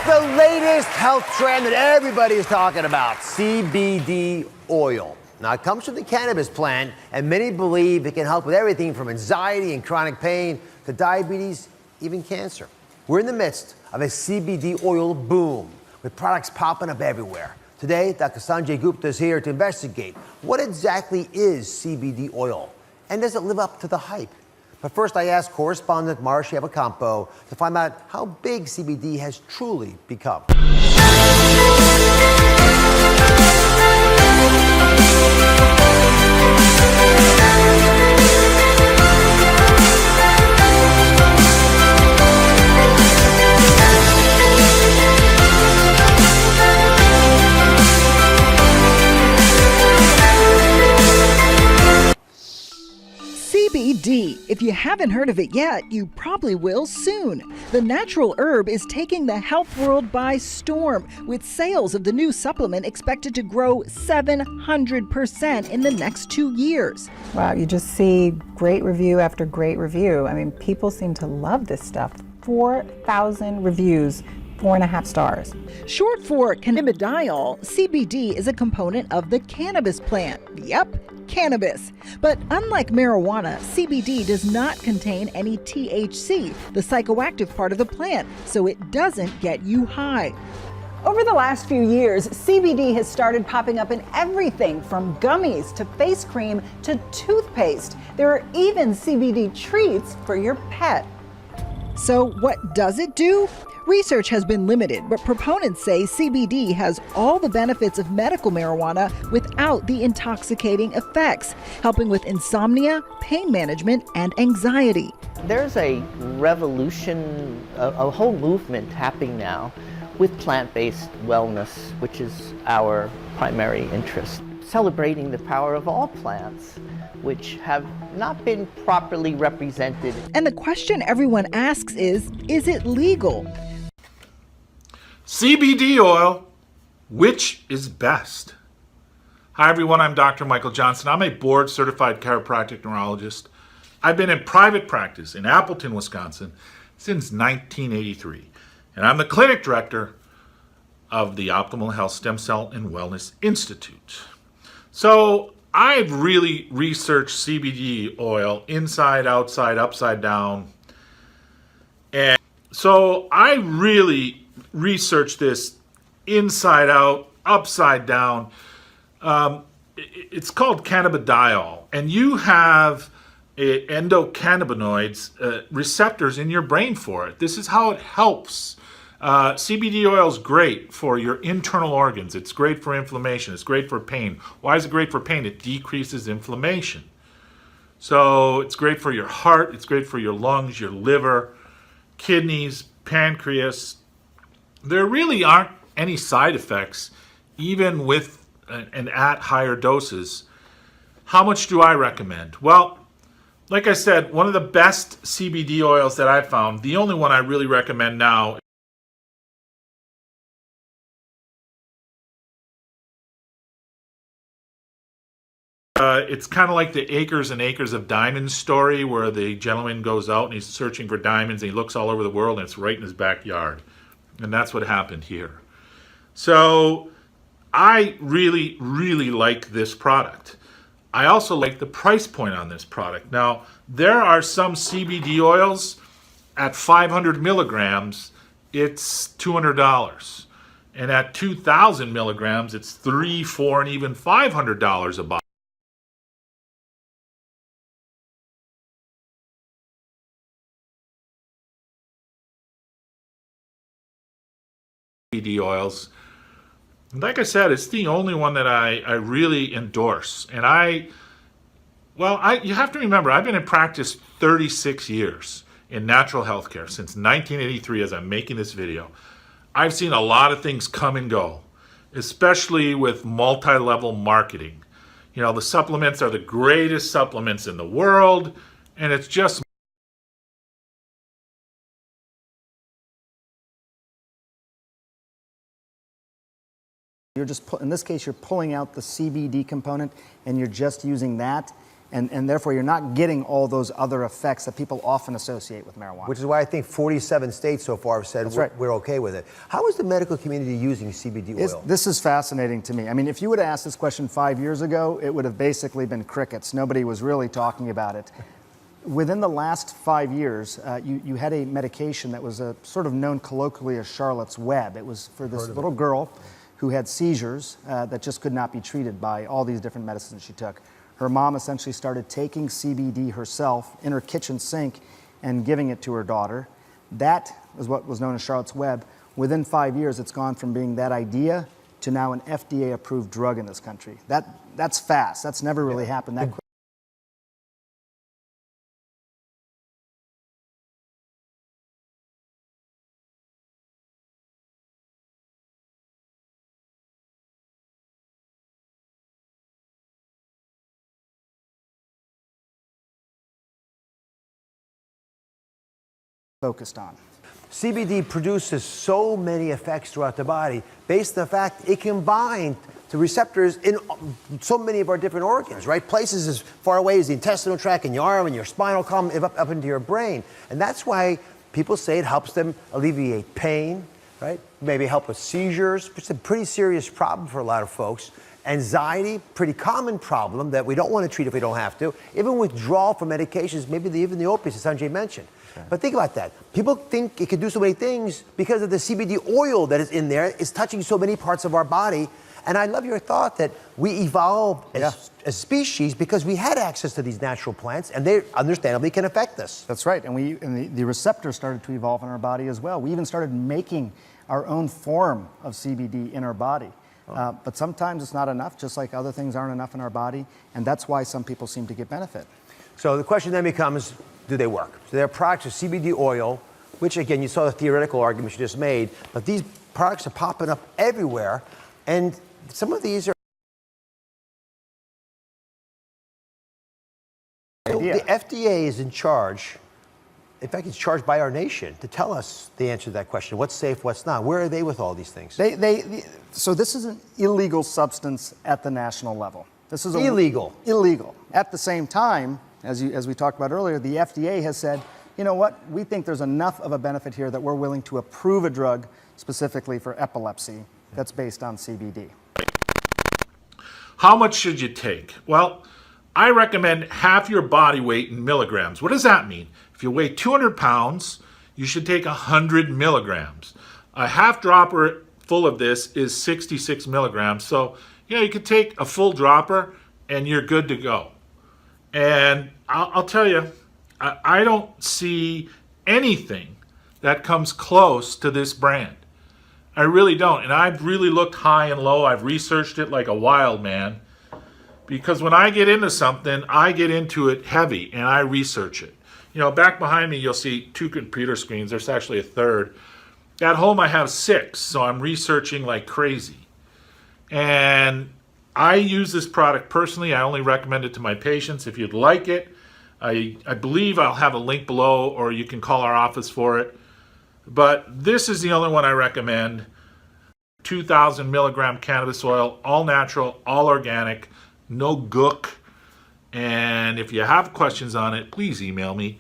the latest health trend that everybody is talking about, CBD oil. Now, it comes from the cannabis plant, and many believe it can help with everything from anxiety and chronic pain to diabetes, even cancer. We're in the midst of a CBD oil boom, with products popping up everywhere. Today, Dr. Sanjay Gupta is here to investigate what exactly is CBD oil, and does it live up to the hype? But first, I asked correspondent Marcia Abacampo to find out how big CBD has truly become. CBD. If you haven't heard of it yet, you probably will soon. The natural herb is taking the health world by storm, with sales of the new supplement expected to grow 700% in the next 2 years. Wow, you just see great review after great review. I mean, people seem to love this stuff. 4,000 reviews, 4.5 stars. Short for cannabidiol, CBD is a component of the cannabis plant. Yep, cannabis. But unlike marijuana, CBD does not contain any THC, the psychoactive part of the plant, so it doesn't get you high. Over the last few years, CBD has started popping up in everything from gummies to face cream to toothpaste. There are even CBD treats for your pet. So what does it do? Research has been limited, but proponents say CBD has all the benefits of medical marijuana without the intoxicating effects, helping with insomnia, pain management, and anxiety. There's a revolution, a whole movement happening now with plant-based wellness, which is our primary interest. Celebrating the power of all plants, which have not been properly represented. And the question everyone asks is it legal? CBD oil, which is best? Hi everyone, I'm Dr. Michael Johnson. I'm a board-certified chiropractic neurologist. I've been in private practice in Appleton, Wisconsin since 1983. And I'm the clinic director of the Optimal Health Stem Cell and Wellness Institute. So I've really researched CBD oil inside, outside, upside down. And so I really research this inside out, upside down. It's called cannabidiol, and you have endocannabinoids receptors in your brain for it. This is how it helps. CBD oil is great for your internal organs. It's great for inflammation. It's great for pain. Why is it great for pain? It decreases inflammation. So it's great for your heart. It's great for your lungs, your liver, kidneys, pancreas. There really aren't any side effects, even with and at higher doses. How much do I recommend? Well, like I said, one of the best CBD oils that I've found, the only one I really recommend now, it's kind of like the acres and acres of diamonds story, where the gentleman goes out and he's searching for diamonds and he looks all over the world and it's right in his backyard. And that's what happened here. So I really, really like this product. I also like the price point on this product. Now, there are some CBD oils at 500 milligrams, it's $200. And at 2,000 milligrams, it's $300, $400, and even $500 a bottle. CBD oils. Like I said, it's the only one that I really endorse. And you have to remember, I've been in practice 36 years in natural health care since 1983 as I'm making this video. I've seen a lot of things come and go, especially with multi-level marketing. You know, the supplements are the greatest supplements in the world, and it's just in this case, you're pulling out the CBD component and you're just using that. and therefore you're not getting all those other effects that people often associate with marijuana. Which is why I think 47 states so far have said right. we're okay with it. How is the medical community using CBD oil? This is fascinating to me. I mean, if you would have asked this question 5 years ago, it would have basically been crickets. Nobody was really talking about it. Within the last 5 years, you had a medication that was sort of known colloquially as Charlotte's Web. It was for this little girl who had seizures that just could not be treated by all these different medicines she took. Her mom essentially started taking CBD herself in her kitchen sink and giving it to her daughter. That is what was known as Charlotte's Web. Within 5 years, it's gone from being that idea to now an FDA-approved drug in this country. That's fast. That's never really happened that quick. Focused on. CBD produces so many effects throughout the body based on the fact it can bind to receptors in so many of our different organs, right? Places as far away as the intestinal tract and your arm and your spinal column, up into your brain. And that's why people say it helps them alleviate pain, right? Maybe help with seizures, which is a pretty serious problem for a lot of folks. Anxiety, pretty common problem that we don't want to treat if we don't have to. Even withdrawal from medications, maybe even the opiates, as Sanjay mentioned. But think about that. People think it can do so many things because of the CBD oil that is in there. It's touching so many parts of our body. And I love your thought that we evolved as species because we had access to these natural plants, and they understandably can affect us. That's right. And the receptors started to evolve in our body as well. We even started making our own form of CBD in our body. But sometimes it's not enough, just like other things aren't enough in our body. And that's why some people seem to get benefit. So the question then becomes, do they work? So there are products of CBD oil, which again, you saw the theoretical arguments you just made, but these products are popping up everywhere. And some of these are... The FDA is in charge. In fact, it's charged by our nation to tell us the answer to that question. What's safe, what's not? Where are they with all these things? So this is an illegal substance at the national level. This is illegal. Illegal. At the same time, as we talked about earlier, the FDA has said, you know what, we think there's enough of a benefit here that we're willing to approve a drug specifically for epilepsy that's based on CBD. How much should you take? Well, I recommend half your body weight in milligrams. What does that mean? If you weigh 200 pounds, you should take 100 milligrams. A half dropper full of this is 66 milligrams. So, you could take a full dropper and you're good to go. And I'll tell you, I don't see anything that comes close to this brand. I really don't. And I've really looked high and low. I've researched it like a wild man. Because when I get into something, I get into it heavy and I research it. Back behind me, you'll see 2 computer screens. There's actually a third. At home, I have 6, so I'm researching like crazy. And I use this product personally. I only recommend it to my patients. If you'd like it, I believe I'll have a link below, or you can call our office for it. But this is the only one I recommend. 2,000 milligram cannabis oil, all natural, all organic, no gook. And if you have questions on it, please email me.